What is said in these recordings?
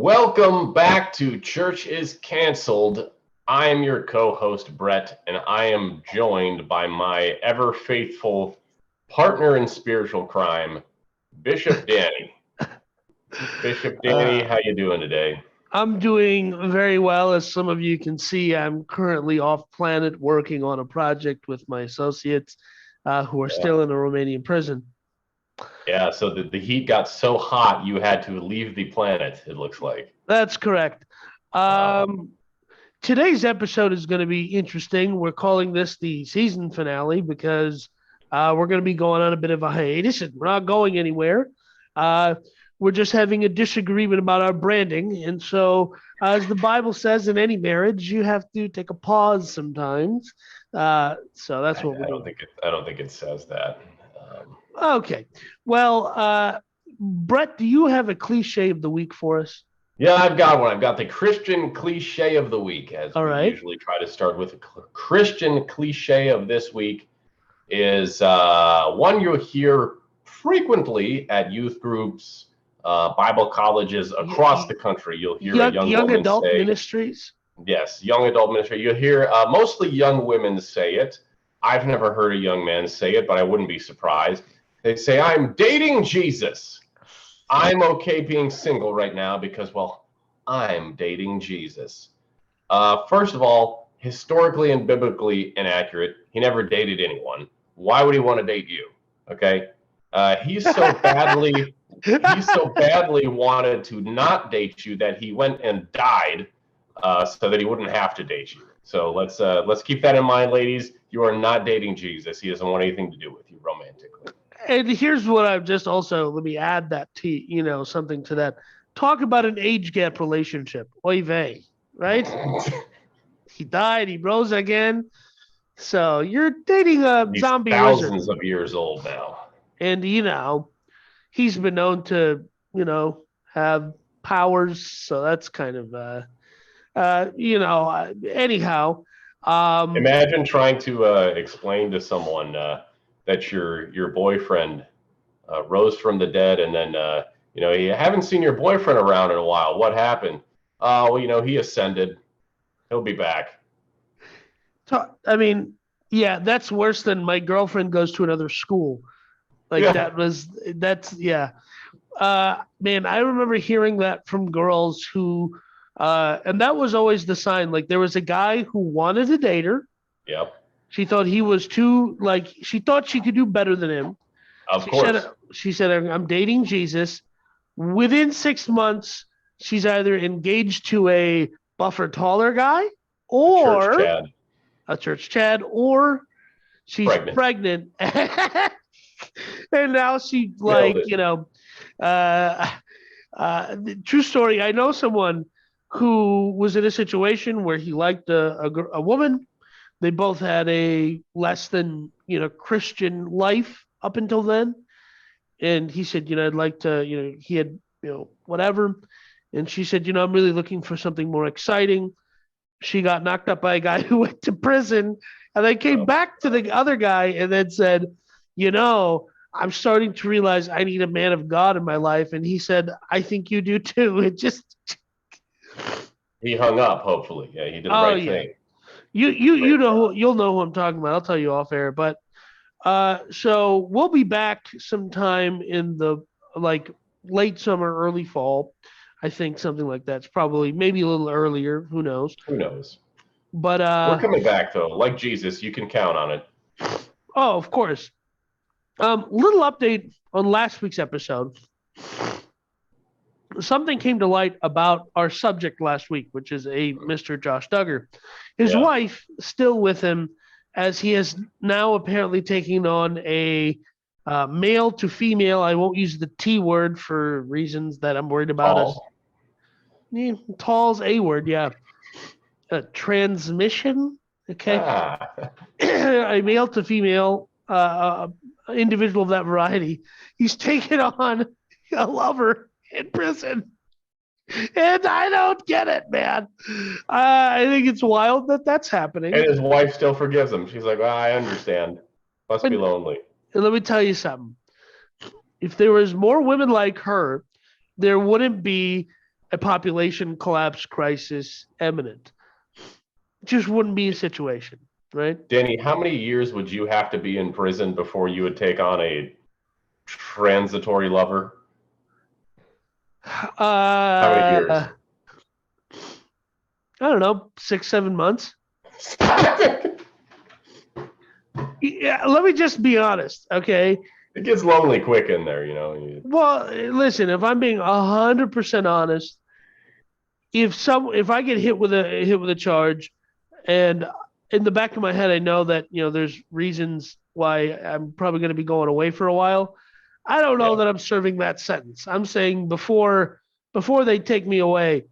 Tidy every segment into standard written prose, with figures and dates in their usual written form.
Welcome back to Church is Canceled. I am your co-host, Brett, and I am joined by my ever-faithful partner in spiritual crime, Bishop Danny. Bishop Danny, how you doing today? I'm doing very well. As some of you can see, I'm currently off planet working on a project with my associates who are still in a Romanian prison. Yeah, so the heat got so hot you had to leave the planet, it looks like. That's correct. Today's episode is going to be interesting. We're calling this the season finale because we're going to be going on a bit of a hiatus. We're not going anywhere. We're just having a disagreement about our branding. And so, as the Bible says, in any marriage, you have to take a pause sometimes. So that's what we're doing. I don't think it says that. Okay. Well, Brett, do you have a cliche of the week for us? Yeah, I've got one. I've got the Christian cliche of the week, as All we right. usually try to start with. A Christian cliche of this week is one you'll hear frequently at youth groups, Bible colleges across the country. You'll hear a young woman adult say, ministries. yes, young adult ministry. You'll hear mostly young women say it. I've never heard a young man say it, but I wouldn't be surprised. They say, I'm dating Jesus. I'm okay being single right now because, well, I'm dating Jesus. First of all, historically and biblically inaccurate. He never dated anyone. Why would he want to date you? Okay. He's so badly wanted to not date you that he went and died so that he wouldn't have to date you. So let's keep that in mind, ladies. You are not dating Jesus. He doesn't want anything to do with you romantically. And here's what I've just also, let me add that to, something to that. Talk about an age gap relationship. Oy vey, right? He died, he rose again. So you're dating a He's zombie thousands wizard. of years old now. And, he's been known to, have powers. So that's kind of, anyhow. Imagine trying to explain to someone that your boyfriend rose from the dead, and then you haven't seen your boyfriend around in a while. What happened? Well, he ascended. He'll be back. I mean, yeah, that's worse than my girlfriend goes to another school. Like Yeah. Man, I remember hearing that from girls who, and that was always the sign. Like there was a guy who wanted to date her. Yep. She thought he was she thought she could do better than him. Of course. She said, I'm dating Jesus. Within 6 months, she's either engaged to a buffer, taller guy or a church Chad, or she's pregnant. And now she true story. I know someone who was in a situation where he liked a woman. They both had a less than, Christian life up until then. And he said, I'd like to, he had, whatever. And she said, I'm really looking for something more exciting. She got knocked up by a guy who went to prison, and they came back to the other guy and then said, I'm starting to realize I need a man of God in my life. And he said, I think you do too. It just. He hung up, hopefully. Yeah, he did the right thing. You'll know who I'm talking about. I'll tell you off air. But so we'll be back sometime in the late summer, early fall. I think something like that's probably maybe a little earlier. Who knows? But we're coming back though. Like Jesus, you can count on it. Oh, of course. Little update on last week's episode. Something came to light about our subject last week, which is a Mr. Josh Duggar. His wife still with him, as he has now apparently taken on a male to female. I won't use the T word for reasons that I'm worried about. Tall's a word, yeah. Transmission, okay. A male to female individual of that variety. He's taken on a lover in prison. And I don't get it, man. I think it's wild that that's happening. And his wife still forgives him. She's like, I understand. Must be lonely. And let me tell you something. If there was more women like her, there wouldn't be a population collapse crisis imminent. It just wouldn't be a situation, right? Danny, how many years would you have to be in prison before you would take on a transitory lover? How many years? I don't know, 6, 7 months. Yeah, let me just be honest, okay? It gets lonely quick in there, you know. Well, listen, if I'm being 100% honest, if I get hit with a charge, and in the back of my head I know that there's reasons why I'm probably going to be going away for a while, I don't know Yeah. that I'm serving that sentence. I'm saying before they take me away,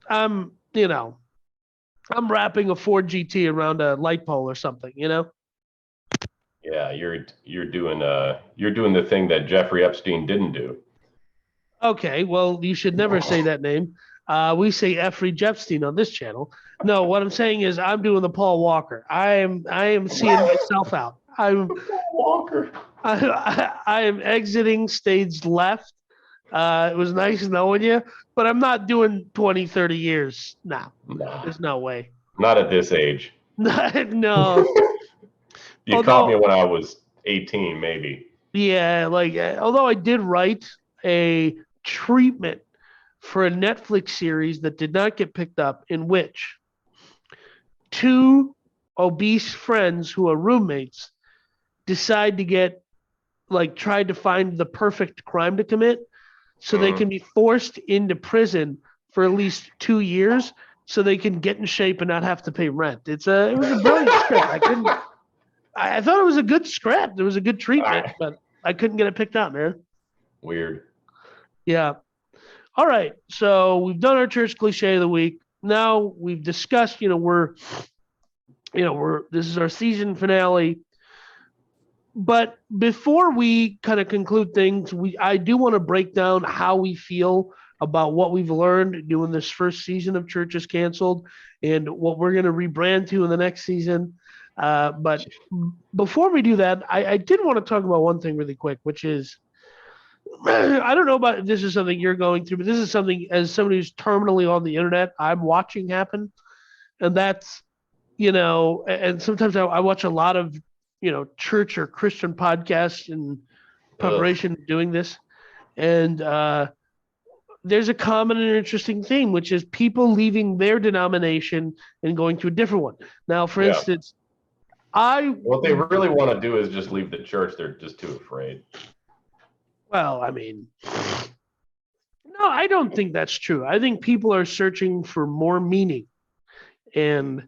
I'm wrapping a Ford GT around a light pole or something, Yeah, you're doing the thing that Jeffrey Epstein didn't do. Okay, well, you should never say that name. We say Jeffrey Epstein on this channel. No, what I'm saying is I'm doing the Paul Walker. I am seeing myself out. Walker. I am exiting stage left. It was nice knowing you, but I'm not doing 20, 30 years now. Nah, There's no way. not at this age. No. You caught me Although, when I was 18, maybe. yeah, although I did write a treatment for a Netflix series that did not get picked up, in which two obese friends who are roommates decide to tried to find the perfect crime to commit so they can be forced into prison for at least 2 years so they can get in shape and not have to pay rent. It was a brilliant script. I thought it was a good script. It was a good treatment, but I couldn't get it picked up, man. Weird. Yeah. All right. So we've done our church cliche of the week. Now we've discussed, this is our season finale. But before we kind of conclude things, I do want to break down how we feel about what we've learned doing this first season of Church is Canceled and what we're going to rebrand to in the next season. But before we do that, I did want to talk about one thing really quick, which is, I don't know about if this is something you're going through, but this is something, as somebody who's terminally on the internet, I'm watching happen. And that's, and sometimes I watch a lot of, church or Christian podcasts in preparation of doing this. And there's a common and interesting theme, which is people leaving their denomination and going to a different one. Now, for instance, what they really want to do is just leave the church. They're just too afraid. Well, I mean, no, I don't think that's true. I think people are searching for more meaning. And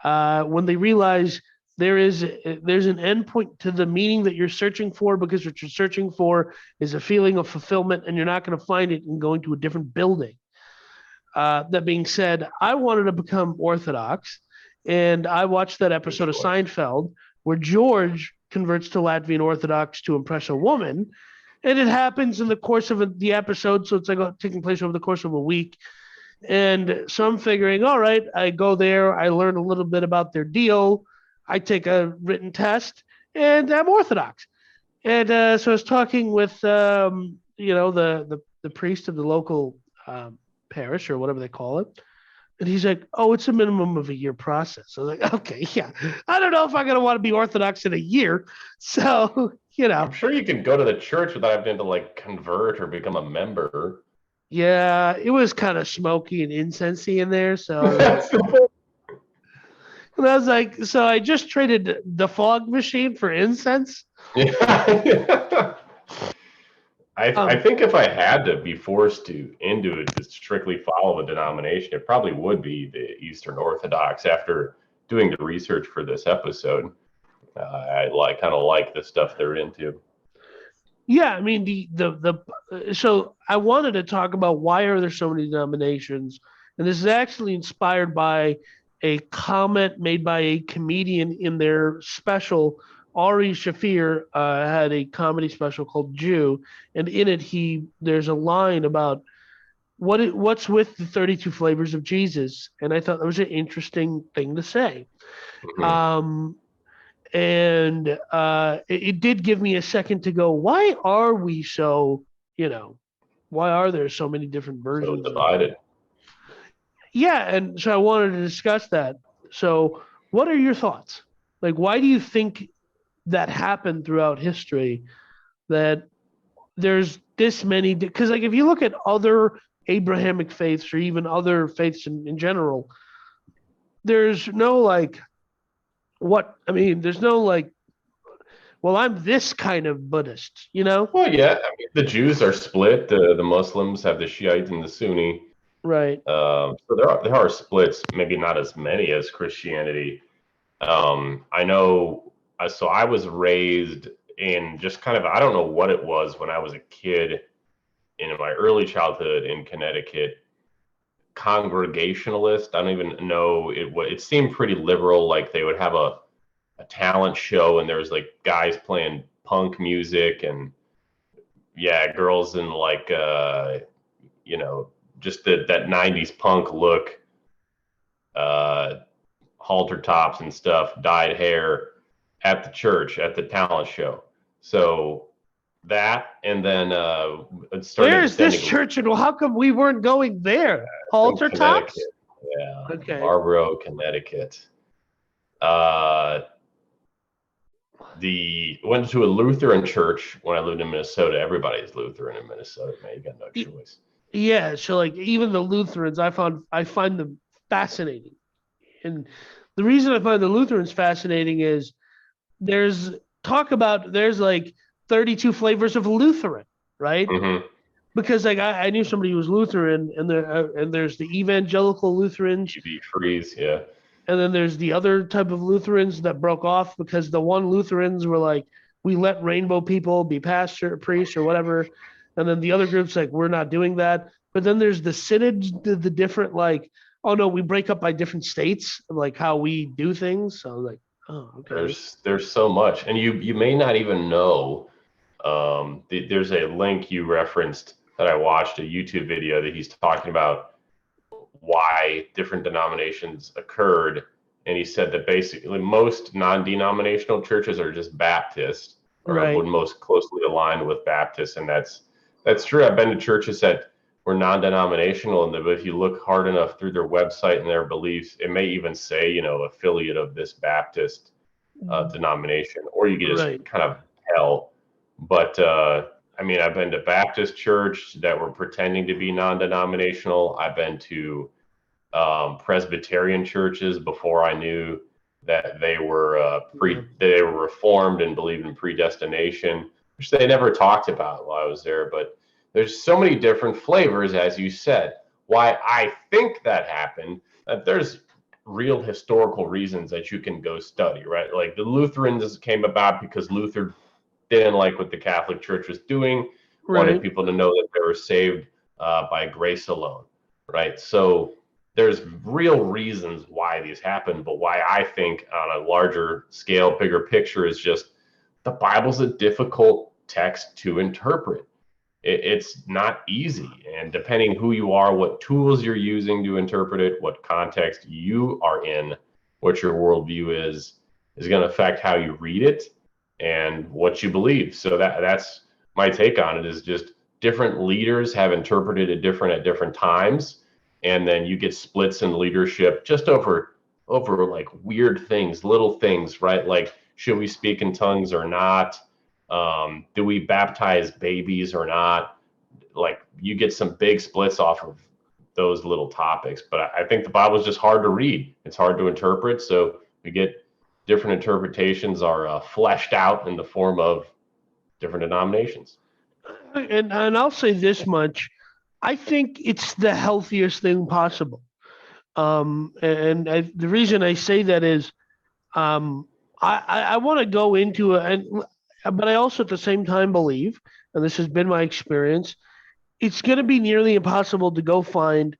when they realize there's an endpoint to the meaning that you're searching for, because what you're searching for is a feeling of fulfillment, and you're not going to find it in going to a different building. That being said, I wanted to become Orthodox, and I watched that episode of Seinfeld where George converts to Latvian Orthodox to impress a woman, and it happens in the course of the episode, so it's like taking place over the course of a week. And so I'm figuring, all right, I go there, I learn a little bit about their deal, I take a written test, and I'm Orthodox. And so I was talking with, the priest of the local parish or whatever they call it. And he's like, oh, it's a minimum of a year process. I was like, okay, yeah. I don't know if I'm going to want to be Orthodox in a year. So, I'm sure you can go to the church without having to convert or become a member. Yeah, it was kind of smoky and incensey in there. So That's the point. And I was like, so I just traded the fog machine for incense. Yeah. I think if I had to be forced into it to strictly follow a denomination, it probably would be the Eastern Orthodox. After doing the research for this episode, I kind of like the stuff they're into. Yeah, I mean so I wanted to talk about why are there so many denominations, and this is actually inspired by a comment made by a comedian in their special. Ari Shafir had a comedy special called Jew, and in it there's a line about what's with the 32 flavors of Jesus, and I thought that was an interesting thing to say. Mm-hmm. And it did give me a second to go, why are we so, Why are there so many different So versions of? divided. Yeah, and so I wanted to discuss that. So, what are your thoughts? Like, why do you think that happened throughout history? That there's this many, because like if you look at other Abrahamic faiths or even other faiths in general, there's no like what I mean. There's no like, well, I'm this kind of Buddhist, you know? Well, yeah, I mean, the Jews are split. The Muslims have the Shiite and the Sunni. Right. So there are splits, maybe not as many as Christianity. I know. So I was raised in just kind of, I don't know what it was when I was a kid in my early childhood in Connecticut. Congregationalist. I don't even know it. It seemed pretty liberal. Like they would have a talent show, and there was like guys playing punk music, and yeah, girls in like you know, just that '90s punk look, uh, halter tops and stuff, dyed hair at the church at the talent show. So that, and then started Where is this attending church, and how come we weren't going there? in Halter Connecticut. tops? Yeah, Okay. Marlboro, Connecticut. Uh, the went to a Lutheran church when I lived in Minnesota. Everybody's Lutheran in Minnesota, man. You got no choice. Yeah, so like even the Lutherans, I find them fascinating, and the reason I find the Lutherans fascinating is there's there's like 32 flavors of Lutheran, right? Mm-hmm. Because like I knew somebody who was Lutheran, and there's the evangelical Lutherans, EV freeze, yeah. and then there's the other type of Lutherans that broke off because the one Lutherans were like, we let rainbow people be pastor, priest, or whatever, and then the other groups like we're not doing that. But then there's the synod, the different like, oh no, we break up by different states, like how we do things. So like, oh okay, There's so much, and you may not even know. There's a link you referenced that I watched a YouTube video that he's talking about why different denominations occurred, and he said that basically most non-denominational churches are just Baptist or right, would most closely aligned with Baptist, and that's true. I've been to churches that were non-denominational, and if you look hard enough through their website and their beliefs, it may even say, affiliate of this Baptist denomination, or you can just right, kind of tell. But I mean, I've been to Baptist church that were pretending to be non-denominational. I've been to Presbyterian churches before I knew that they were reformed and believed in predestination, which they never talked about while I was there. But there's so many different flavors, as you said. Why I think that happened, there's real historical reasons that you can go study, right? Like the Lutherans came about because Luther didn't like what the Catholic Church was doing, wanted right. people to know that they were saved by grace alone, right? So there's real reasons why these happen, but why I think on a larger scale, bigger picture is just the Bible's a difficult text to interpret. It's not easy, and depending who you are, what tools you're using to interpret it, what context you are in, what your worldview is going to affect how you read it and what you believe. So that's my take on it. Is just different leaders have interpreted it different at different times, and then you get splits in leadership just over like weird things, little things, right? Like should we speak in tongues or not? Do we baptize babies or not? Like you get some big splits off of those little topics. But I think the Bible is just hard to read. It's hard to interpret. So we get different interpretations are fleshed out in the form of different denominations. And I'll say this much: I think it's the healthiest thing possible. The reason I say that is, um, I want to go into it, but I also at the same time believe, and this has been my experience, it's going to be nearly impossible to go find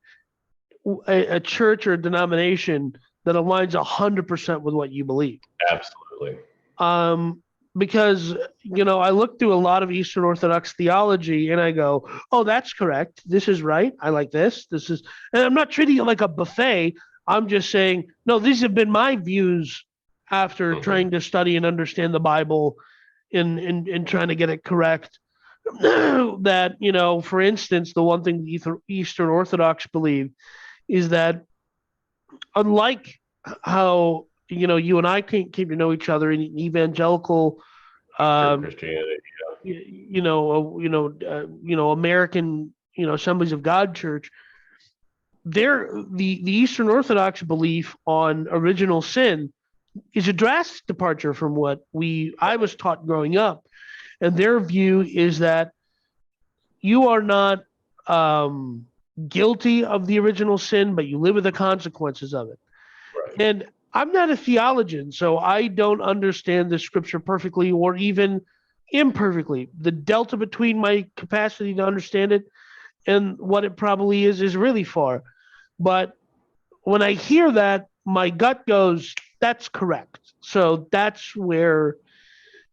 a church or a denomination that aligns 100% with what you believe. Absolutely. Um, because I look through a lot of Eastern Orthodox theology and I go, "Oh, that's correct. This is right. I like this. This is," and I'm not treating it like a buffet. I'm just saying, no, these have been my views after Mm-hmm. trying to study and understand the Bible in trying to get it correct. that, for instance, the one thing the Eastern Orthodox believe is that, unlike how you and I came to know each other in evangelical, Eastern um, Christianity. American, Assemblies of God Church, the Eastern Orthodox belief on original sin is a drastic departure from what I was taught growing up, and their view is that you are not guilty of the original sin, but you live with the consequences of it. Right. And I'm not a theologian, so I don't understand the scripture perfectly or even imperfectly. The delta between my capacity to understand it and what it probably is really far. But when I hear that, my gut goes, that's correct. So that's where,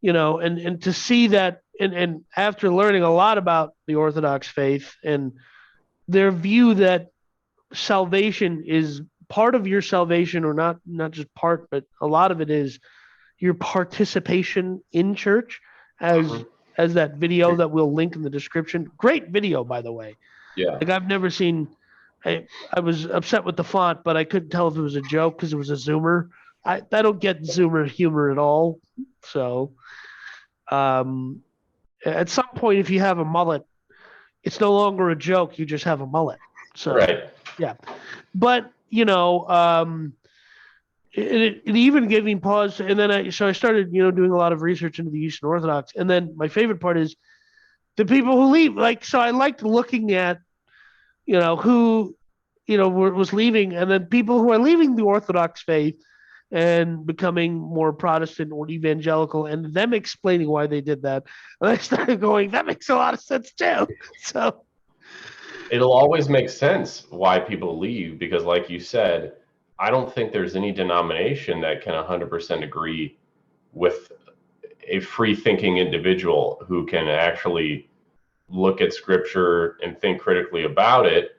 and to see that, and after learning a lot about the Orthodox faith and their view that salvation is part of your salvation, or not just part, but a lot of it is your participation in church, as Mhm. as that video that we'll link in the description. Great video, by the way. Yeah. Like, I've never seen. I was upset with the font, but I couldn't tell if it was a joke because it was a zoomer. I don't get zoomer humor at all. So, um, at some point, if you have a mullet, it's no longer a joke. You just have a mullet. So, Right. yeah. But it even gave me pause. And then I started doing a lot of research into the Eastern Orthodox. And then my favorite part is the people who leave. Like, so I liked looking at who was leaving, and then people who are leaving the Orthodox faith and becoming more Protestant or evangelical, and them explaining why they did that. And I started going, that makes a lot of sense too. So It'll always make sense why people leave because, like you said, I don't think there's any denomination that can 100% agree with a free thinking individual who can actually look at scripture and think critically about it.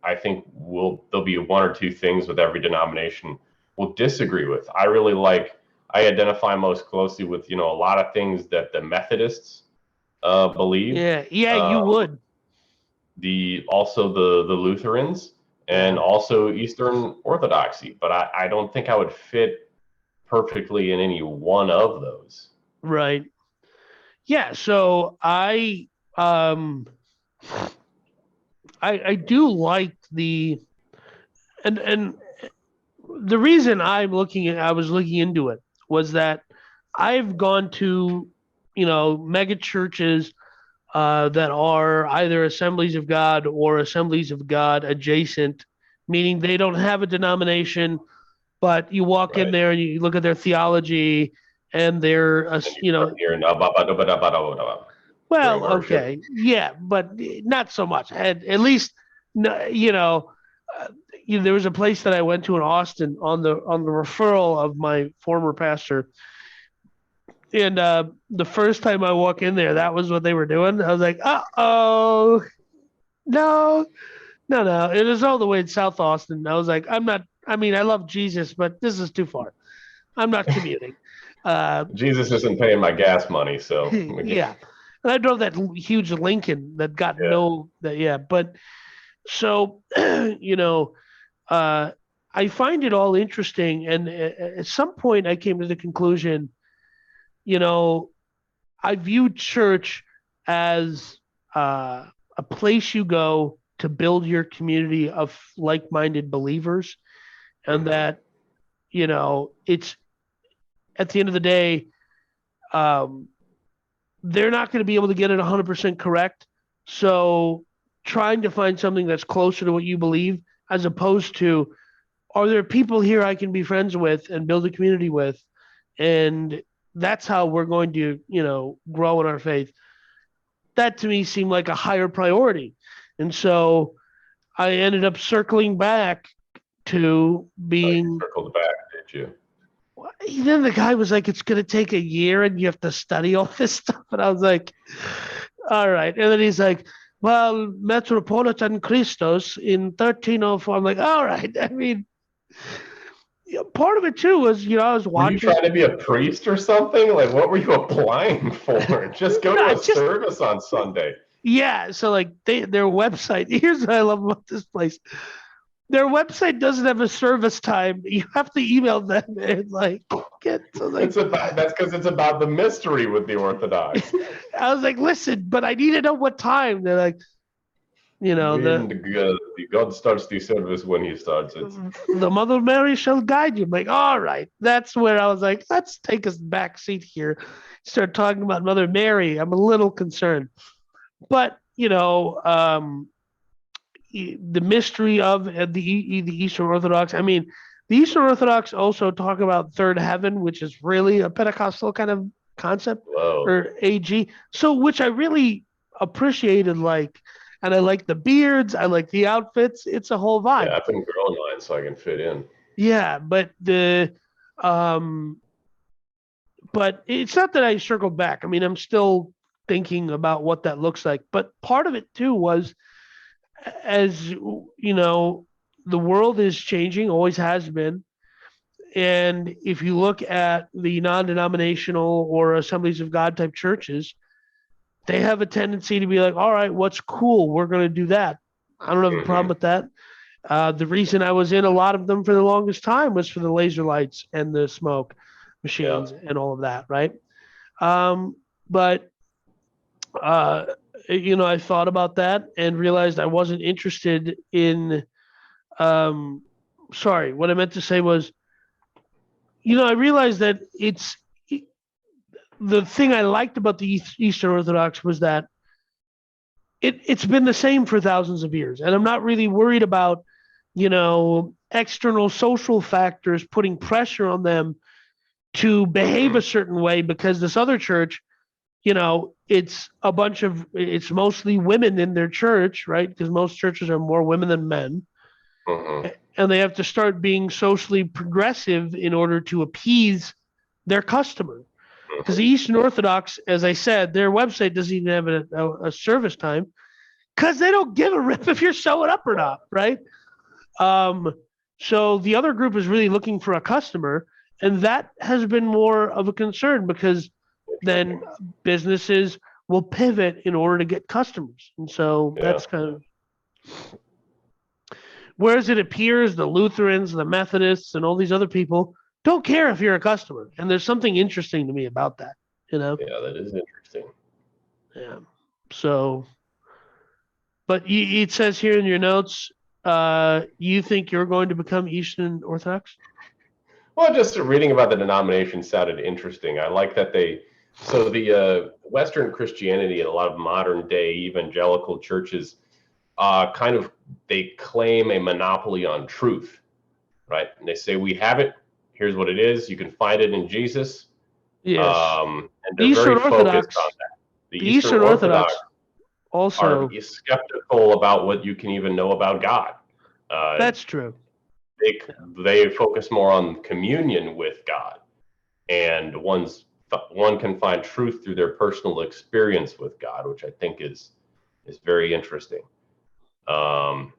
I think there'll be one or two things with every denomination we'll disagree with. I identify most closely with, a lot of things that the Methodists believe. yeah, you Uh, would. also the Lutherans Yeah, and also Eastern Orthodoxy, but I don't think I would fit perfectly in any one of those. right. Yeah, so um I do like and the reason I was looking into it was that I've gone to mega churches that are either Assemblies of God or Assemblies of God adjacent, meaning they don't have a denomination, but you walk in Right. there and you look at their theology and their And you start hearing during well, worship. okay, yeah, but not so much. At least, uh, there was a place that I went to in Austin on the referral of my former pastor, and the first time I walk in there, that was what they were doing. I was like, oh, no, no, no. It is all the way in South Austin. I was like, I'm not. I mean, I love Jesus, but this is too far. I'm not commuting. Uh, Jesus isn't paying my gas money, so yeah, and I drove that huge Lincoln that got yeah. no. That yeah, but so uh, I find it all interesting, and at some point, I came to the conclusion, you know, I view church as a place you go to build your community of like-minded believers, and Mhm. that it's at the end of the day, um, they're not going to be able to get it 100% correct. So trying to find something that's closer to what you believe, as opposed to, are there people here I can be friends with and build a community with, and that's how we're going to grow in our faith. That to me seemed like a higher priority, and so I ended up circling back to Oh, you being. circled back, did you? Then the guy was like, "It's going to take a year, and you have to study all this stuff." And I was like, "All right." And then he's like, "Well, Metropolitan Christos in 1304." I'm like, "All right." I mean, part of it too was, I was Were you watching. trying to be a priest or something? Like, what were you applying for? Just go No, to a just service on Sunday. yeah. So like their website. Here's what I love about this place. Their website doesn't have a service time. You have to email them and like get so like. That's because it's about the mystery with the Orthodox. I was like, listen, but I need to know what time. They're like, the God starts the service when He starts it. the Mother Mary shall guide you. I'm like, all right. That's where I was like, let's take a back seat here. Start talking about Mother Mary. I'm a little concerned. But, the mystery of the Eastern Orthodox. I mean, the Eastern Orthodox also talk about third heaven, which is really a Pentecostal kind of concept, Whoa. or AG. So, which I really appreciated, and I like the beards, I like the outfits. It's a whole vibe. Yeah, I've been growing mine so I can fit in. Yeah, um, but it's not that I circled back. I mean, I'm still thinking about what that looks like. But part of it too was, as the world is changing, always has been. And if you look at the non-denominational or Assemblies of God type churches, they have a tendency to be like, all right, what's cool? We're going to do that. I don't have a problem Mm-hmm. with that. The reason I was in a lot of them for the longest time was for the laser lights and the smoke Yeah. machines and all of that, right? But uh, I thought about that and realized I wasn't interested in. Um, sorry, what I meant to say was, I realized that it's the thing I liked about the Eastern Orthodox was that it's been the same for thousands of years, and I'm not really worried about external social factors putting pressure on them to behave Mm-hmm. a certain way because this other church, it's mostly women in their church, right? Because most churches are more women than men. Mm-hmm. And they have to start being socially progressive in order to appease their customer. Because the Eastern Orthodox, as I said, their website doesn't even have a service time because they don't give a rip if you're showing up or not, right? Um, so the other group is really looking for a customer, and that has been more of a concern because then businesses will pivot in order to get customers, and so Yeah. that's kind of. Whereas it appears the Lutherans, the Methodists, and all these other people don't care if you're a customer, and there's something interesting to me about that, you know. Yeah, that is interesting. Yeah. So, but it says here in your notes, you think you're going to become Eastern Orthodox? Well, just reading about the denomination sounded interesting. I like that so the Western Christianity and a lot of modern day evangelical churches kind of, they claim a monopoly on truth, right? And they say, we have it. Here's what it is. You can find it in Jesus. Yes. And The they're very Eastern focused on Orthodox. that. The The Eastern Eastern Orthodox Orthodox are also. skeptical about what you can even know about God. Uh, That's true. they they focus more on communion with God, and one can find truth through their personal experience with God, which I think is very interesting. Um,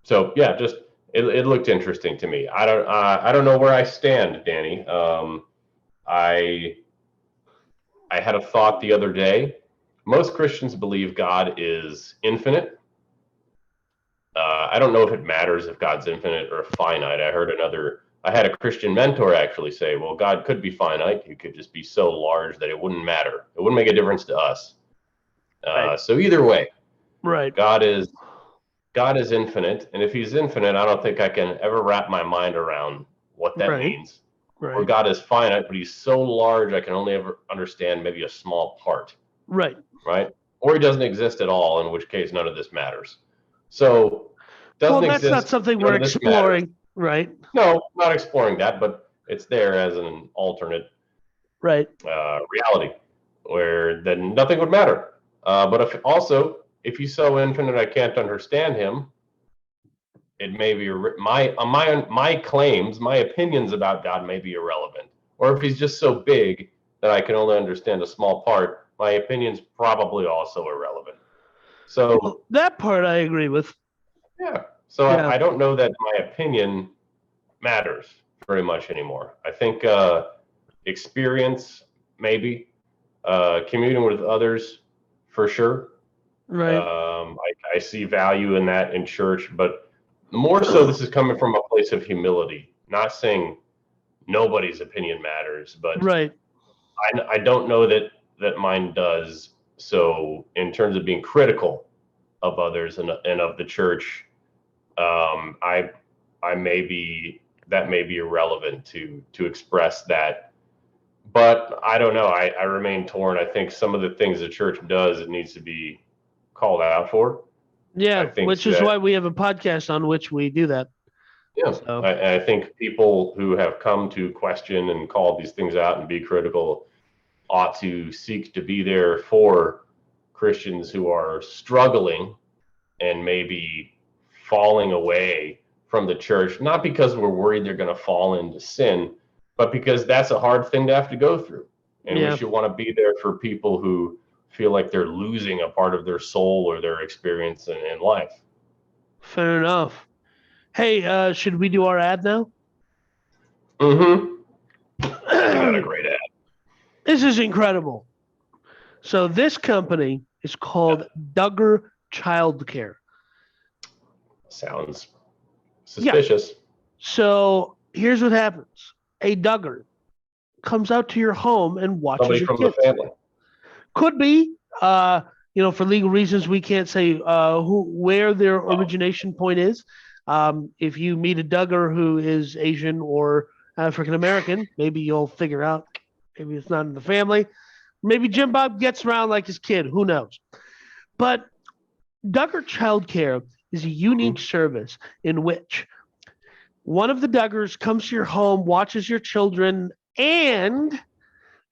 so yeah, just it looked interesting to me. I don't know where I stand, Danny. I I had a thought the other day. Most Christians believe God is infinite. I don't know if it matters if God's infinite or finite. I had a Christian mentor actually say, well, God could be finite. He could just be so large that it wouldn't matter. It wouldn't make a difference to us. Right. So either way, Right. God is God is infinite, and if He's infinite, I don't think I can ever wrap my mind around what that Right. means. Or Right. God is finite, but He's so large I can only ever understand maybe a small part, Right. right? Or He doesn't exist at all, in which case none of this matters. So Well, doesn't that's not exist, something we're none of this matters. exploring. Right. No, not exploring that, but it's there as an alternate Right. reality where then nothing would matter. But if He's so infinite, I can't understand Him. It may be my claims, my opinions about God may be irrelevant. Or if He's just so big that I can only understand a small part, my opinion's probably also irrelevant. So Well, that part I agree with. yeah, so Yeah. I don't know that my opinion matters. very much anymore. I think experience, maybe, communing with others, for sure. Right. I see value in that in church, but more so, this is coming from a place of humility. Not saying nobody's opinion matters, but Right. I don't know that mine does. So, in terms of being critical of others and of the church, I may be that may be irrelevant to express that. But I don't know. I remain torn. I think some of the things the church does, it needs to be called out for. I Yeah, think which is why we have a podcast on which we do that. yeah, So. I think people who have come to question and call these things out and be critical ought to seek to be there for Christians who are struggling and maybe falling away from the church, not because we're worried they're going to fall into sin, but because that's a hard thing to have to go through. And we should want to be there for people who feel like they're losing a part of their soul or their experience in life. Fair enough. Hey, should we do our ad now? Mm-hmm. You got a great ad. This is incredible. So this company is called Duggar Childcare. Sounds suspicious. Yeah. So here's what happens. A Duggar comes out to your home and watches Somebody your from kids. the family. Could be. For legal reasons, we can't say where their origination point is. If you meet a Duggar who is Asian or African American, maybe you'll figure out maybe it's not in the family. Maybe Jim Bob gets around like his kid. Who knows? But Duggar Childcare is a unique service in which one of the Duggars comes to your home, watches your children, and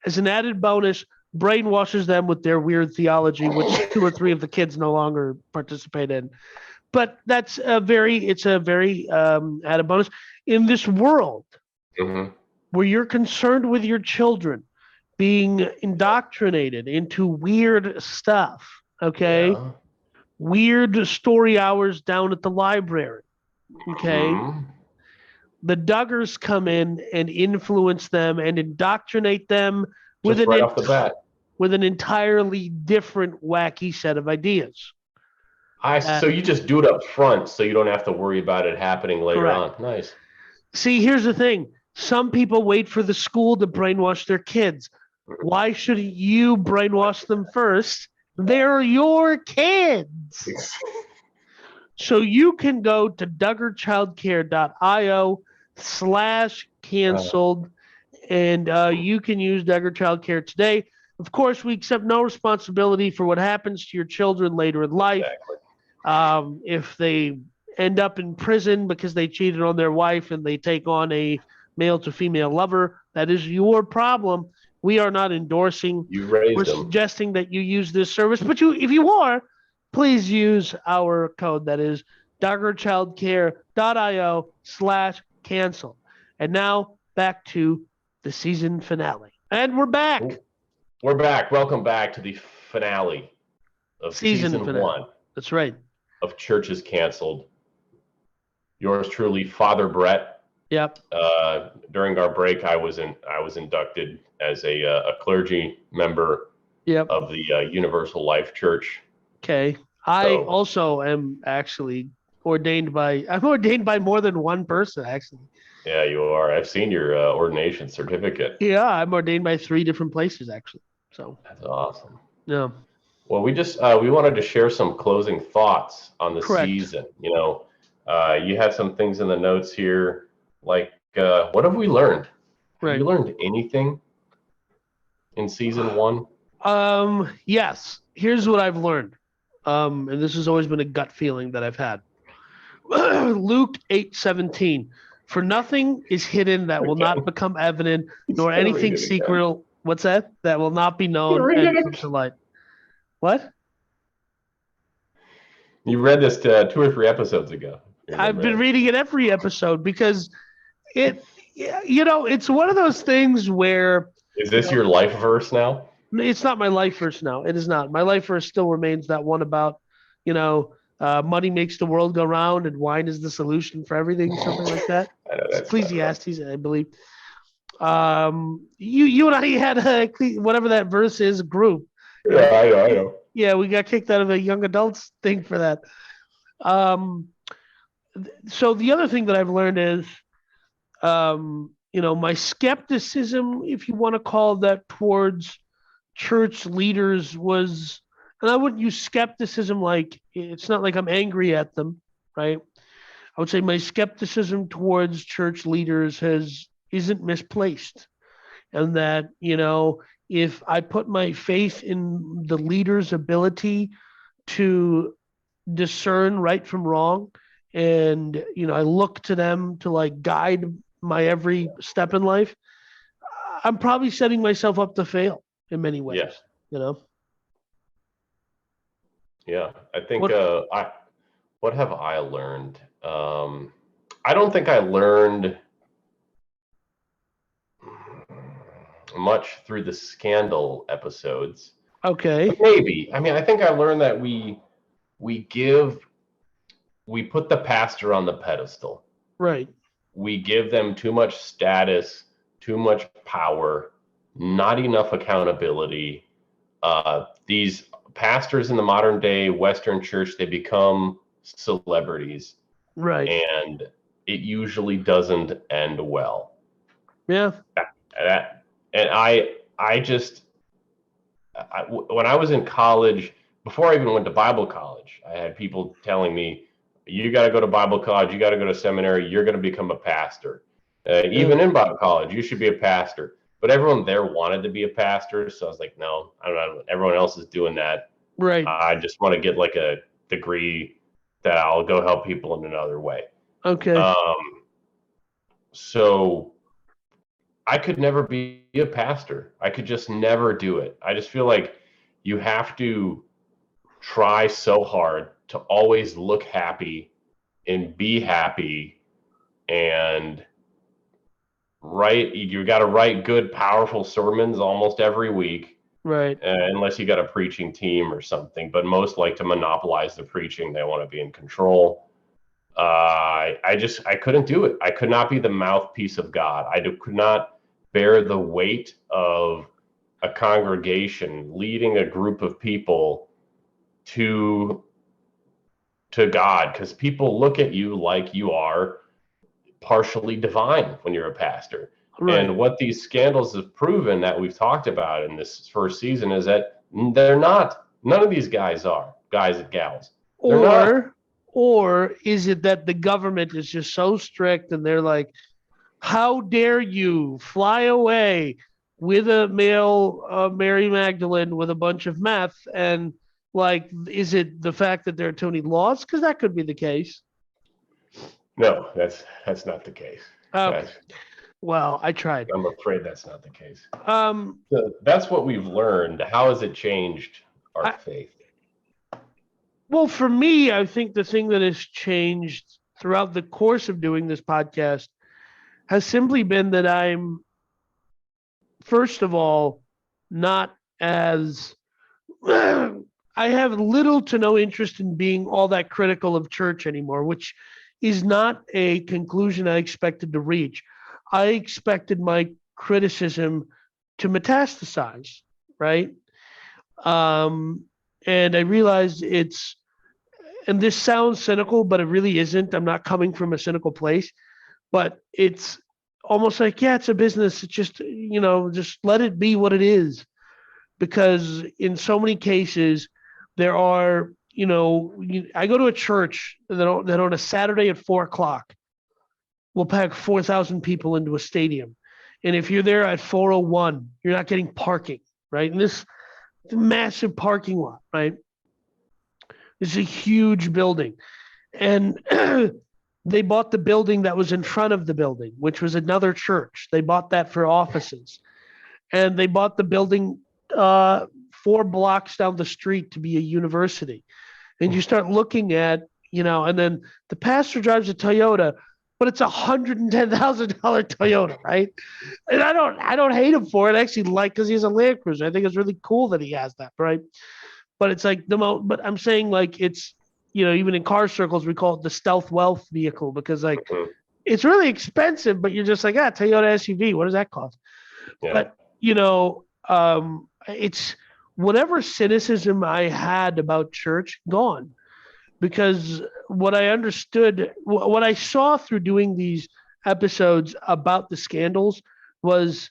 as an added bonus, brainwashes them with their weird theology, which 2 or 3 of the kids no longer participate in. But it's a very added bonus in this world where you're concerned with your children being indoctrinated into weird stuff. Okay. Yeah. Weird story hours down at the library. Okay. The Duggars come in and influence them and indoctrinate them with right off the bat, with an entirely different wacky set of ideas. So you just do it up front so you don't have to worry about it happening later on. Nice. See, here's the thing. Some people wait for the school to brainwash their kids. Why shouldn't you brainwash them first? They're your kids. So you can go to duggarchildcare.io/canceled and you can use Duggar Childcare today. Of course, we accept no responsibility for what happens to your children later in life. Exactly. If they end up in prison because they cheated on their wife and they take on a male to female lover, that is your problem. We are not endorsing or suggesting that you use this service, but if you are, please use our code that is duggarchildcare.io/cancel. And now back to the season finale. And we're back. We're back. Welcome back to the finale of season 1. That's right. Of Churches Canceled. Yours truly, Father Brett. Yep. During our break, I was inducted as a clergy member of the Universal Life Church. Okay. I also am actually ordained by more than one person, actually. Yeah, you are. I've seen your ordination certificate. Yeah, I'm ordained by 3 different places, actually. So that's awesome. Yeah. Well, we just we wanted to share some closing thoughts on the season. You had some things in the notes here, like what have we learned? Have you learned anything in season 1? Yes. Here's what I've learned. And this has always been a gut feeling that I've had. Luke 8:17. For nothing is hidden that will not become evident, nor anything secret. What's that? That will not be known and come to light. What? You read this 2 or 3 episodes ago. I've been reading it every episode because it's one of those things where. Is this your life verse now? It's not my life verse now. It is not. My life verse still remains that one about, money makes the world go round, and wine is the solution for everything, something like that. I know It's that's not right. Ecclesiastes, I believe. You and I had whatever that verse is group. Yeah, I know, I know. Yeah, we got kicked out of a young adults thing for that. Um, so the other thing that I've learned is, my skepticism, if you want to call that, towards church leaders was, and I wouldn't use skepticism like it's not like I'm angry at them, right? I would say my skepticism towards church leaders has isn't misplaced, and that if I put my faith in the leader's ability to discern right from wrong, and I look to them to like guide my every step in life, I'm probably setting myself up to fail in many Yeah, ways. You know yeah. I think what? I what have I learned? I don't think I learned much through the scandal episodes. But Okay, maybe. I mean, I think I learned that we give we put the pastor on the pedestal. right, We give them too much status, too much power, not enough accountability. These pastors in the modern day Western church, they become celebrities, right, and it usually doesn't end well. yeah, That, and I just, when I was in college, before I even went to Bible college, I had people telling me, "You got to go to Bible college. You got to go to seminary. You're going to become a pastor. yeah, Even in Bible college, you should be a pastor." But everyone there wanted to be a pastor, so I was like, "No, I don't know. Everyone else is doing that. right, I just want to get like a degree that I'll go help people in another way." okay, Um, so I could never be a pastor. I could just never do it. I just feel like you have to try so hard to always look happy and be happy and write. You got to write good, powerful sermons almost every week, right, unless you got a preaching team or something. But most like to monopolize the preaching. They want to be in control. I couldn't do it. I could not be the mouthpiece of God. Could not bear the weight of a congregation leading a group of people to God, because people look at you like you are partially divine when you're a pastor. right. And what these scandals have proven that we've talked about in this first season is that they're not. None of these guys are guys and gals. They're not. Or, or is it that the government is just so strict and they're like, how dare you fly away with a male Mary Magdalene with a bunch of meth? And like, is it the fact that there are too many laws? Because that could be the case. No, that's not the case. Okay. That's, Well, I tried. I'm afraid that's not the case. Um, So that's what we've learned. How has it changed our I, faith? well, for me, I think the thing that has changed throughout the course of doing this podcast has simply been that I'm, first of all, not as I have little to no interest in being all that critical of church anymore, which is not a conclusion I expected to reach. I expected my criticism to metastasize, right? Um, and I realized and this sounds cynical, but it really isn't. I'm not coming from a cynical place, but it's almost like, yeah, it's a business. It's just, just let it be what it is. Because in so many cases, there are, I go to a church that on a Saturday at 4 o'clock will pack 4,000 people into a stadium. And if you're there at 4:01, you're not getting parking, right? And this massive parking lot, right? This is a huge building. And they bought the building that was in front of the building, which was another church. They bought that for offices. And they bought the building 4 blocks down the street to be a university. And you start looking at, and then the pastor drives a Toyota, but it's $110,000 Toyota, right? And I don't hate him for it. I actually like, because he has a Land Cruiser. I think it's really cool that he has that, right? But it's like but I'm saying, like, it's even in car circles, we call it the stealth wealth vehicle because like Mhm. it's really expensive, but you're just like, Toyota SUV, what does that cost? Yeah. But it's whatever cynicism I had about church gone because what I understood, what I saw through doing these episodes about the scandals was,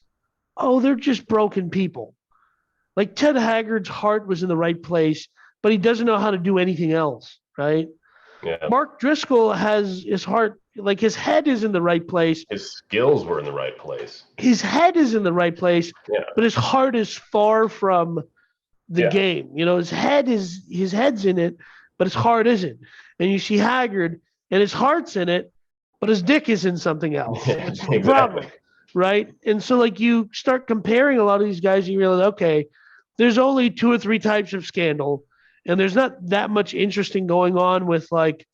oh, they're just broken people. Like Ted Haggard's heart was in the right place, but he doesn't know how to do anything else, right? Yeah. Mark Driscoll has his heart, like his head is in the right place. His skills were in the right place. His head is in the right place, Yeah. but his heart is far from the Yeah. game. His head's in it, but his heart isn't. And you see Haggard, and his heart's in it, but his dick is in something else, Yeah, which is the exactly. problem, right? And so like you start comparing a lot of these guys, and you realize, okay, there's only 2 or 3 types of scandal, and there's not that much interesting going on with like.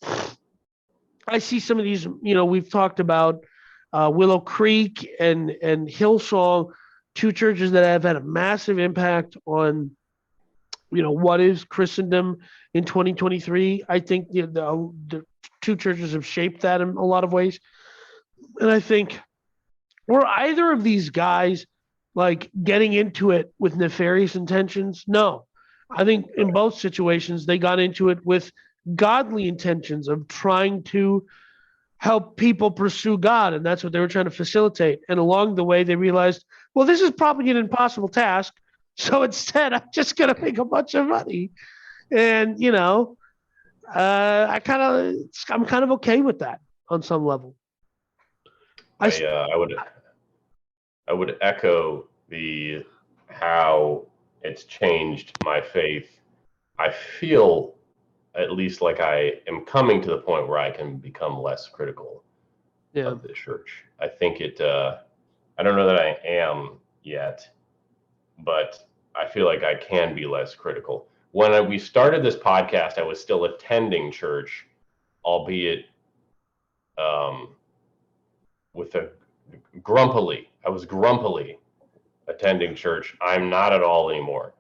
I see some of these. We've talked about Willow Creek and Hillsong, 2 churches that have had a massive impact on what is Christendom in 2023. I think the 2 churches have shaped that in a lot of ways, and I think were either of these guys like getting into it with nefarious intentions? No, I think in both situations they got into it with godly intentions of trying to help people pursue God, and that's what they were trying to facilitate. And along the way, they realized, well, this is probably an impossible task. So instead, I'm just going to make a bunch of money, and I'm kind of okay with that on some level. I would echo the how it's changed my faith. I feel at least like I am coming to the point where I can become less critical of the church. I think I don't know that I am yet, but I feel like I can be less critical. When we started this podcast, I was still attending church, albeit with a grumpily. I was grumpily attending church. I'm not at all anymore.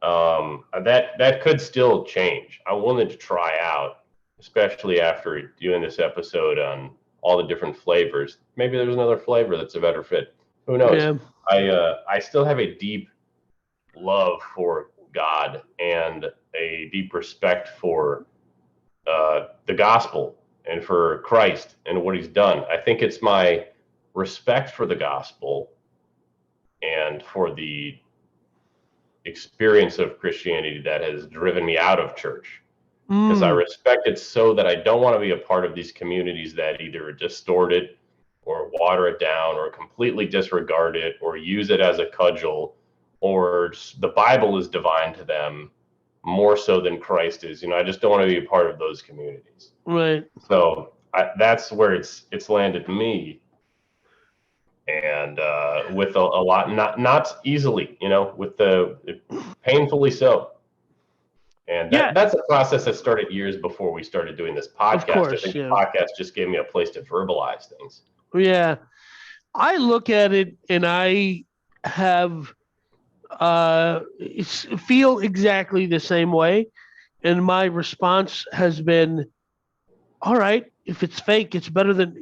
That could still change. I wanted to try out, especially after doing this episode on all the different flavors. Maybe there's another flavor that's a better fit. Who knows? Yeah. I still have a deep love for God and a deep respect for the gospel and for Christ and what he's done. I think it's my respect for the gospel and for the experience of Christianity that has driven me out of church. Because I respect it so that I don't want to be a part of these communities that either distort it or water it down or completely disregard it or use it as a cudgel, or the Bible is divine to them more so than Christ is. I just don't want to be a part of those communities. Right. So that's where it's landed me. And with a lot, not easily, with painfully so. And that's a process that started years before we started doing this podcast. Of course, I think the podcast just gave me a place to verbalize things. Yeah. I look at it and I have feel exactly the same way. And my response has been, all right, if it's fake, it's better than,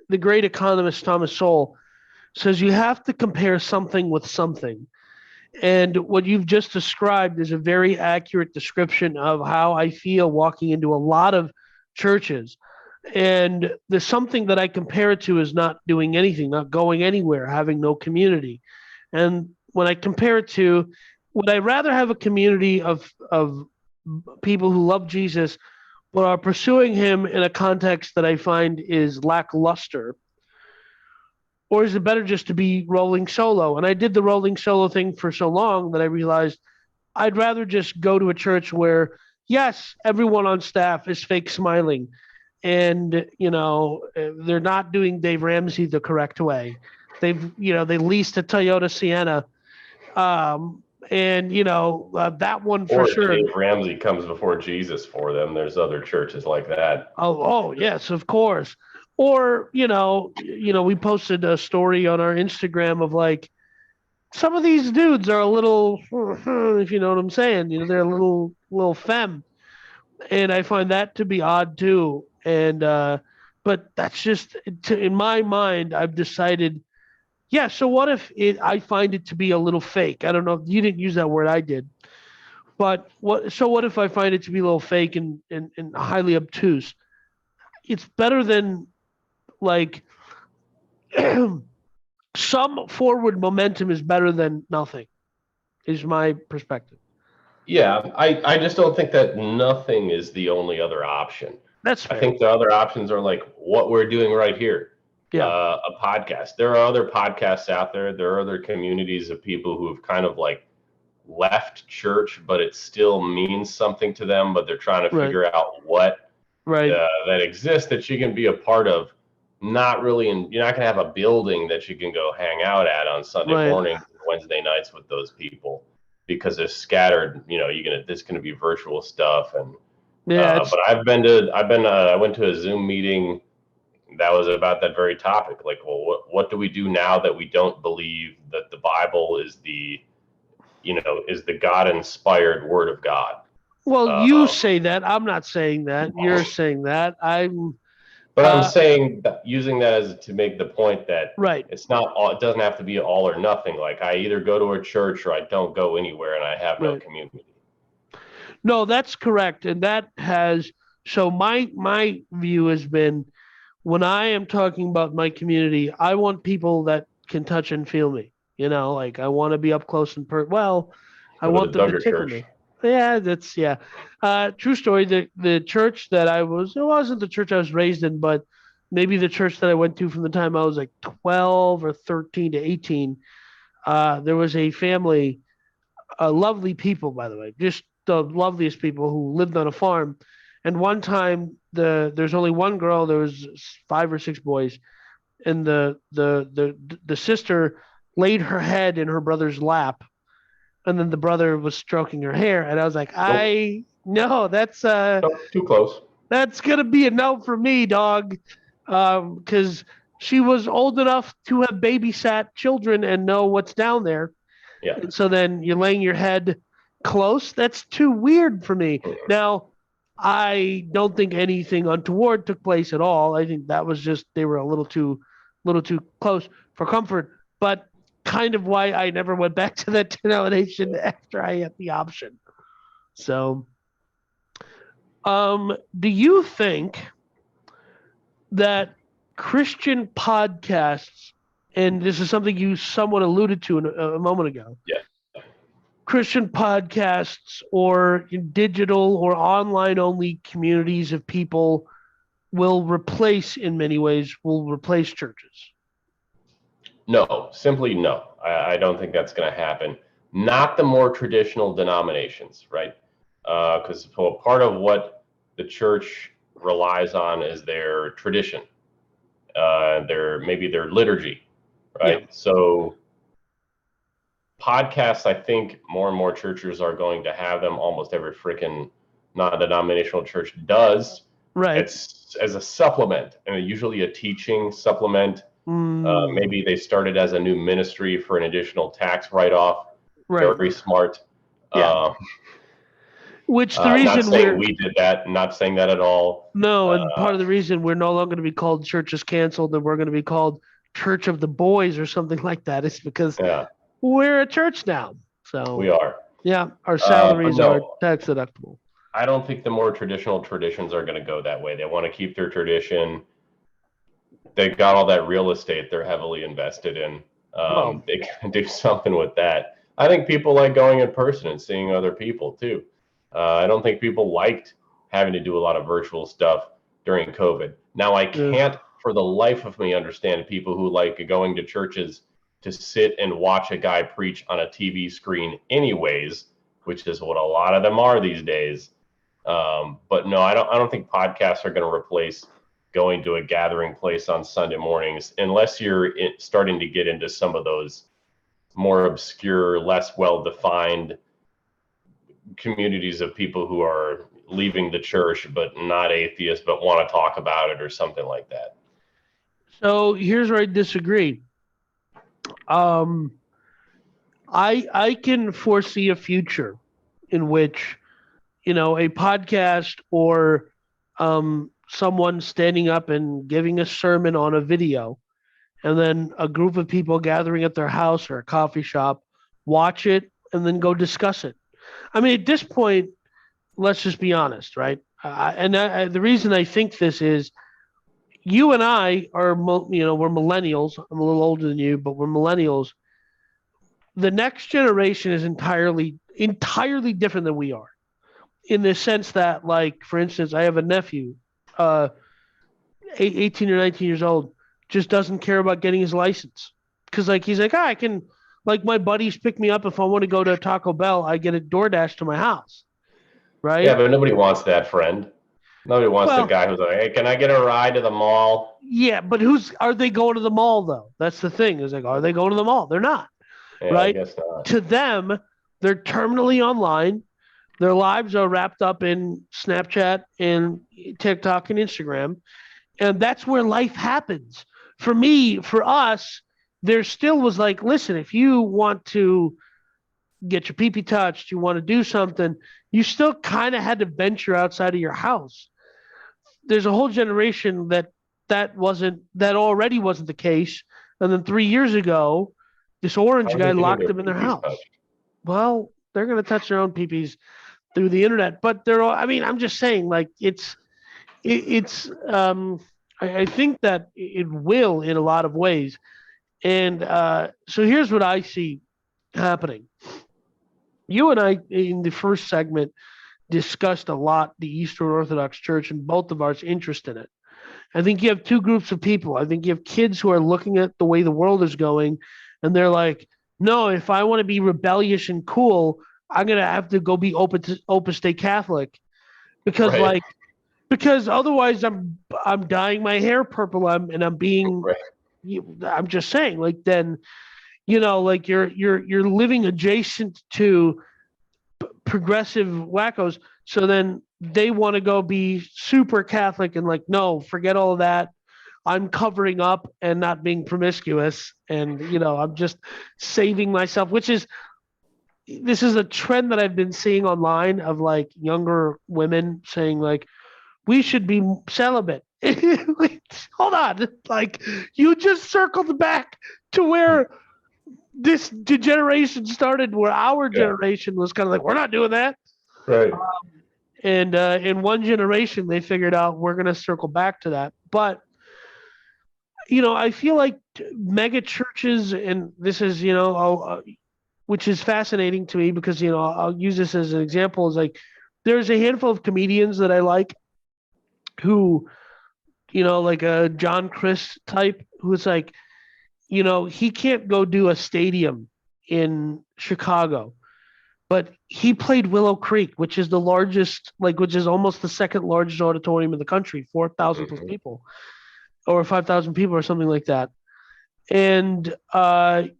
the great economist Thomas Sowell says you have to compare something with something. And what you've just described is a very accurate description of how I feel walking into a lot of churches. And there's something that I compare it to is not doing anything, not going anywhere, having no community. And when I compare it to, would I rather have a community of people who love Jesus but are pursuing him in a context that I find is lackluster? Or is it better just to be rolling solo? And I did the rolling solo thing for so long that I realized I'd rather just go to a church where, yes, everyone on staff is fake smiling. And, they're not doing Dave Ramsey the correct way. They leased a Toyota Sienna. That one for sure. Dave Ramsey comes before Jesus for them. There's other churches like that. Oh, yes, of course. Or, we posted a story on our Instagram of like, some of these dudes are a little, if you know what I'm saying, they're a little femme. and I find that to be odd too. And but that's just in my mind. I've decided, yeah. So what if I find it to be a little fake? I don't know. You didn't use that word. I did. But what? So what if I find it to be a little fake and highly obtuse? It's better than like some forward momentum is better than nothing. Is my perspective. Yeah, I just don't think that nothing is the only other option. That's I fair. think the other options are like what we're doing right here, Yeah. a podcast. There are other podcasts out there. There are other communities of people who have kind of like left church, but it still means something to them, but they're trying to Right. figure out what Right. that exists that you can be a part of. Not really, and you're not going to have a building that you can go hang out at on Sunday Right. mornings, Wednesday nights with those people because they're scattered. This going to be virtual stuff, and Yeah. It's but I went to a Zoom meeting that was about that very topic. Like, well, what do we do now that we don't believe that the Bible is the God inspired Word of God? well. Uh, You say that. I'm not saying that. You're saying that. I'm. But I'm Uh. saying that using that as to make the point that Right. it's not all, it doesn't have to be all or nothing. Like I either go to a church or I don't go anywhere and I have no Right. community. No, that's correct, and that has. So my view has been when I am talking about my community, I want people that can touch and feel me. Like I want to be up close and well, I Go to want the them to Duggar tickle Church. me. Yeah, that's yeah. True story. The church that it wasn't the church I was raised in, but maybe the church that I went to from the time I was like 12 or 13 to 18. There was a family, lovely people, by the way, just the loveliest people who lived on a farm. And one time, there's only one girl. There was 5 or 6 boys, and the sister laid her head in her brother's lap, and then the brother was stroking her hair, and I was like, Nope, I no, nope, too close. that's gonna be a no for me, dog, because she was old enough to have babysat children and know what's down there, Yeah. and so then you're laying your head close. That's too weird for me. Now, I don't think anything untoward took place at all. I think that was just they were a little too close for comfort. But kind of why I never went back to that denomination after I had the option. So, do you think that Christian podcasts, and this is something you somewhat alluded to a moment ago, Yeah. Christian podcasts or digital or online only communities of people will replace, in many ways, will replace churches? No, simply no. I don't think that's going to happen. Not the more traditional denominations, right? Because part of what the church relies on is their tradition, their liturgy, Yeah. right? So podcasts, I think more and more churches are going to have them. Almost every freaking non-denominational church does. Right. It's as a supplement, and usually a teaching supplement. Mm, Maybe they started as a new ministry for an additional tax write-off. right. Very smart. Yeah. Uh, Which the not reason saying we're we did that. Not saying that at all. no, Uh, and part of the reason we're no longer going to be called Church is Canceled and we're going to be called Church of the Boys or something like that is because yeah, we're a church now. we So, are. yeah, our But salaries are no, tax deductible. I don't think the more traditional traditions are going to go that way. They want to keep their tradition. They've got all that real estate they're heavily invested in. Well, They can do something with that. I think people like going in person and seeing other people too. I don't think people liked having to do a lot of virtual stuff during COVID. Now, I yeah. can't for the life of me understand people who like going to churches to sit and watch a guy preach on a TV screen, anyways, which is what a lot of them are these days. But no, I don't think podcasts are going to replace going to a gathering place on Sunday mornings, unless you're starting to get into some of those more obscure, less well defined communities of people who are leaving the church but not atheists but want to talk about it or something like that. So here's where I disagree. Um, I can foresee a future in which a podcast or someone standing up and giving a sermon on a video, and then a group of people gathering at their house or a coffee shop watch it and then go discuss it. I mean, at this point, let's just be honest, right? The reason I think this is you and I are, we're millennials. I'm a little older than you, but we're millennials. The next generation is entirely different than we are, in the sense that, like, for instance, I have a nephew, uh, 18 or 19 years old, just doesn't care about getting his license because, like, he's like, I can, like, my buddies pick me up if I want to go to Taco Bell, I get a DoorDash to my house, Yeah, right? but nobody wants that friend. Nobody wants the Well, guy who's like, hey, can I get a ride to the mall? yeah, but are they going to the mall though? That's the thing. Is like, are they going to the mall? They're not, Yeah, I right? guess not. To them, they're terminally online. Their lives are wrapped up in Snapchat and TikTok and Instagram, and that's where life happens. For me, for us, there still was like, listen, if you want to get your pee touched, you want to do something, you still kind of had to venture outside of your house. There's a whole generation that already wasn't the case, and then 3 years ago, this How orange are they guy getting locked their them in their peepees house. touched? Well, they're going to touch their own peepees through the internet, but they're all, I mean, I'm just saying, like, it's I think that it will in a lot of ways. And so here's what I see happening. You and I, in the first segment, discussed a lot the Eastern Orthodox Church and both of our interest in it. I think you have two groups of people. I think you have kids who are looking at the way the world is going, and they're like, no, if I want to be rebellious and cool, I'm gonna have to go be Opus Dei Catholic because, Right, like, because otherwise I'm dyeing my hair purple. I'm being, right. I'm just saying, like, then, like, you're living adjacent to progressive wackos. So then they want to go be super Catholic and, like, no, forget all of that. I'm covering up and not being promiscuous, and I'm just saving myself, which is this is a trend that I've been seeing online of, like, younger women saying, like, we should be celibate. Wait, hold on. Like, you just circled back to where this degeneration started, where our Yeah, generation was kind of like, we're not doing that. right. And in one generation, they figured out we're going to circle back to that. But, I feel like mega churches, and this is, which is fascinating to me because, I'll use this as an example, is like, there's a handful of comedians that I like who, like a John Chris type, who's like, he can't go do a stadium in Chicago, but he played Willow Creek, which is the largest, like, which is almost the second largest auditorium in the country, 4,000 plus Hmm. people, or 5,000 people, or something like that. And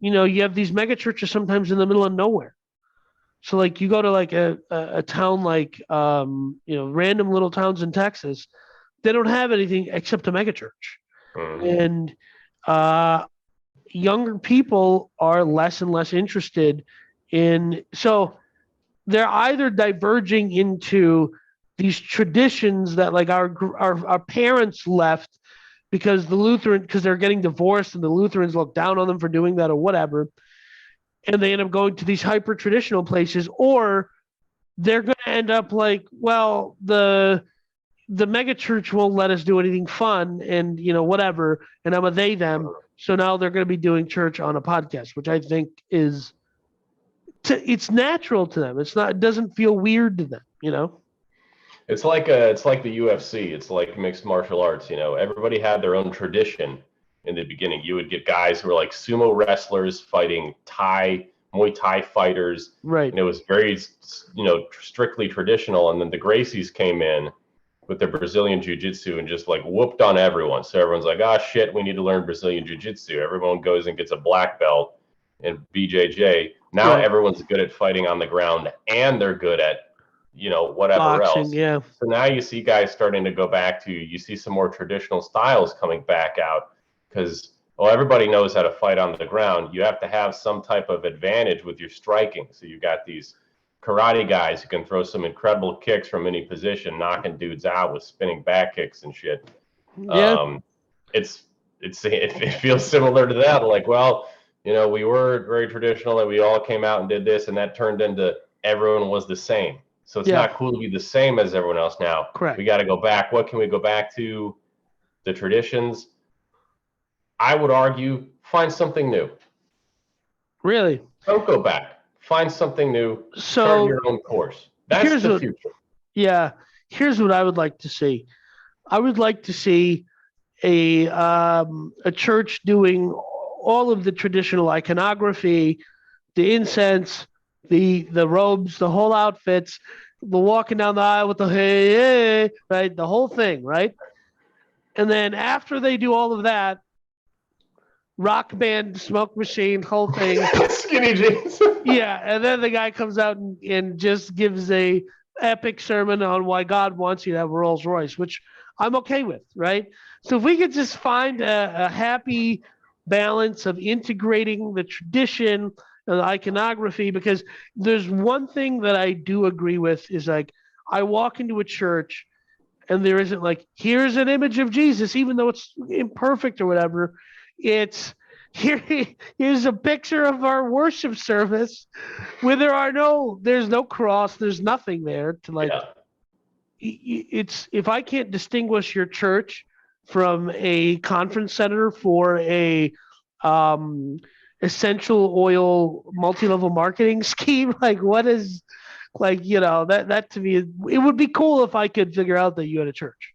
you have these mega churches sometimes in the middle of nowhere. So, like, you go to, like, a town like random little towns in Texas, they don't have anything except a mega church, Hmm. and uh, younger people are less and less interested in. So they're either diverging into these traditions that, like, our parents left because they're getting divorced and the Lutherans look down on them for doing that or whatever, and they end up going to these hyper traditional places, or they're going to end up like, well, the mega church won't let us do anything fun and whatever, and I'm a they them. So now they're going to be doing church on a podcast, which I think is it's natural to them. It's not. It doesn't feel weird to them. It's like the UFC. It's like mixed martial arts. Everybody had their own tradition in the beginning. You would get guys who were like sumo wrestlers fighting Muay Thai fighters, Right. and it was very, strictly traditional. And then the Gracies came in with their Brazilian Jiu-Jitsu and just like whooped on everyone. So everyone's like, ah, shit, we need to learn Brazilian Jiu-Jitsu. Everyone goes and gets a black belt in BJJ. Now Right. everyone's good at fighting on the ground and they're good at, whatever Boxing. else. Yeah. So now you see guys starting to go back to, you see some more traditional styles coming back out because, well, everybody knows how to fight on the ground. You have to have some type of advantage with your striking. So you got these karate guys who can throw some incredible kicks from any position, knocking dudes out with spinning back kicks and shit. Yeah. It feels similar to that. Like, well, we were very traditional and we all came out and did this, and that turned into everyone was the same. So it's not cool to be the same as everyone else now. Correct. We got to go back. What can we go back to? The traditions. I would argue, find something new. Really? Don't go back. Find something new. Start your own course. That's the future. Yeah. Here's what I would like to see. I would like to see a church doing all of the traditional iconography, the incense, the robes, the whole outfits, the walking down the aisle with the hey, right, the whole thing, right? And then after they do all of that, rock band, smoke machine, whole thing, skinny jeans. Yeah, and then the guy comes out and just gives a epic sermon on why God wants you to have a Rolls Royce, which I'm okay with, right? So if we could just find a happy balance of integrating the tradition and the iconography, because there's one thing that I do agree with is like I walk into a church and there isn't like, here's an image of Jesus, even though it's imperfect or whatever. It's here's a picture of our worship service where there's no cross, there's nothing there to like. It's if I can't distinguish your church from a conference center for a essential oil multi-level marketing scheme, like what is like that to me, it would be cool if I could figure out that you had a church.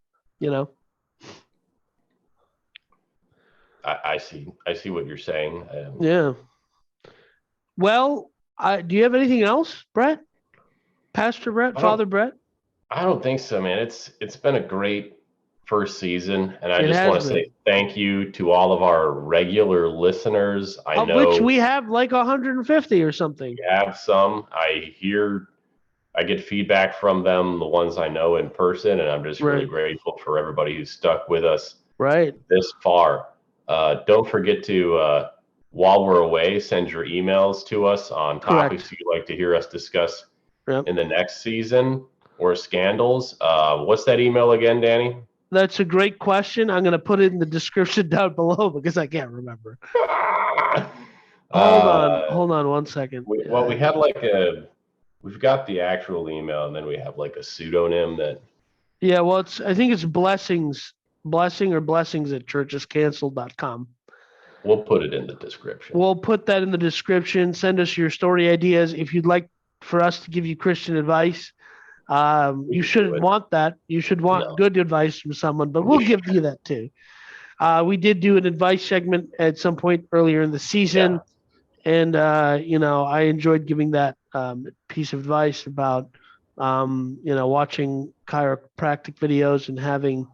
I see what you're saying. Yeah. Well, do you have anything else, Brett? Pastor Brett, Father Brett? I don't think so, man. It's been a great first season, and I just want to say thank you to all of our regular listeners. I know which we have like 150 or something. We have some. I get feedback from them, the ones I know in person, and I'm just really grateful for everybody who's stuck with us this far. Don't forget to, while we're away, send your emails to us on topics you'd like to hear us discuss in the next season or scandals. What's that email again, Danny? That's a great question. I'm going to put it in the description down below because I can't remember. Hold on 1 second. We had we've got the actual email, and then we have like a pseudonym that. Yeah, well, I think it's blessings at churchescanceled.com. We'll put it in the description. We'll put that in the description. Send us your story ideas. If you'd like for us to give you Christian advice, you shouldn't want that. You should want good advice from someone, but we'll give you that too. We did do an advice segment at some point earlier in the season, and I enjoyed giving that piece of advice about watching chiropractic videos and having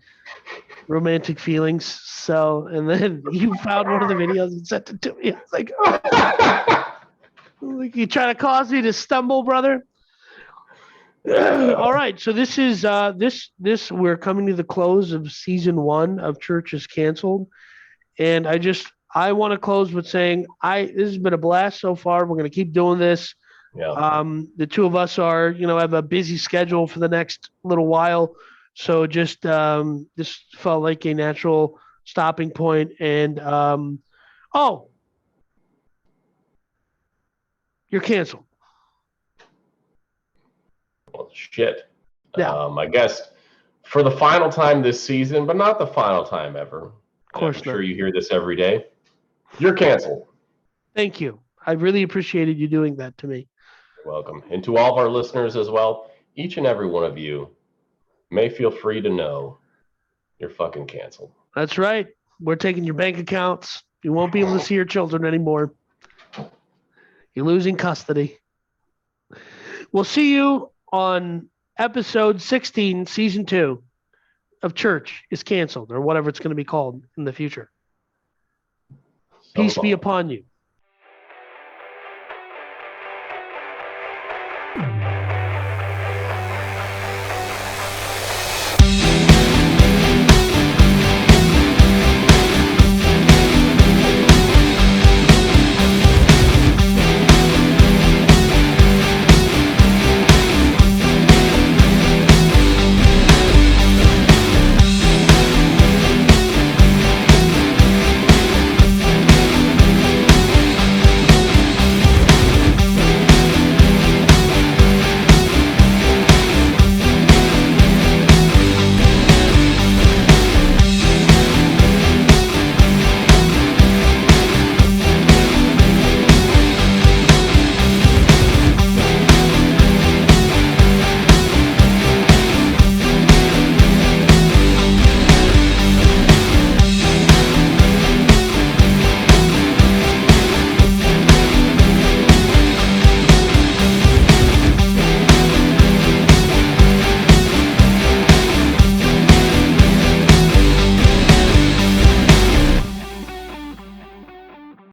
romantic feelings. So, and then you found one of the videos and sent it to me. It's like, like you trying to cause me to stumble, brother. All right, so this is this we're coming to the close of season 1 of Church is Canceled, and I want to close with saying this has been a blast so far. We're going to keep doing this. The two of us are have a busy schedule for the next little while, so just this felt like a natural stopping point. And you're canceled. Well, shit. I guess for the final time this season, but not the final time ever. Of course, I'm sure you hear this every day. You're canceled. Thank you. I really appreciated you doing that to me. You're welcome. And to all of our listeners as well, each and every one of you may feel free to know you're fucking canceled. That's right. We're taking your bank accounts. You won't be able to see your children anymore. You're losing custody. We'll see you on episode 16, season 2 of Church is Canceled, or whatever it's going to be called in the future. Peace be upon you.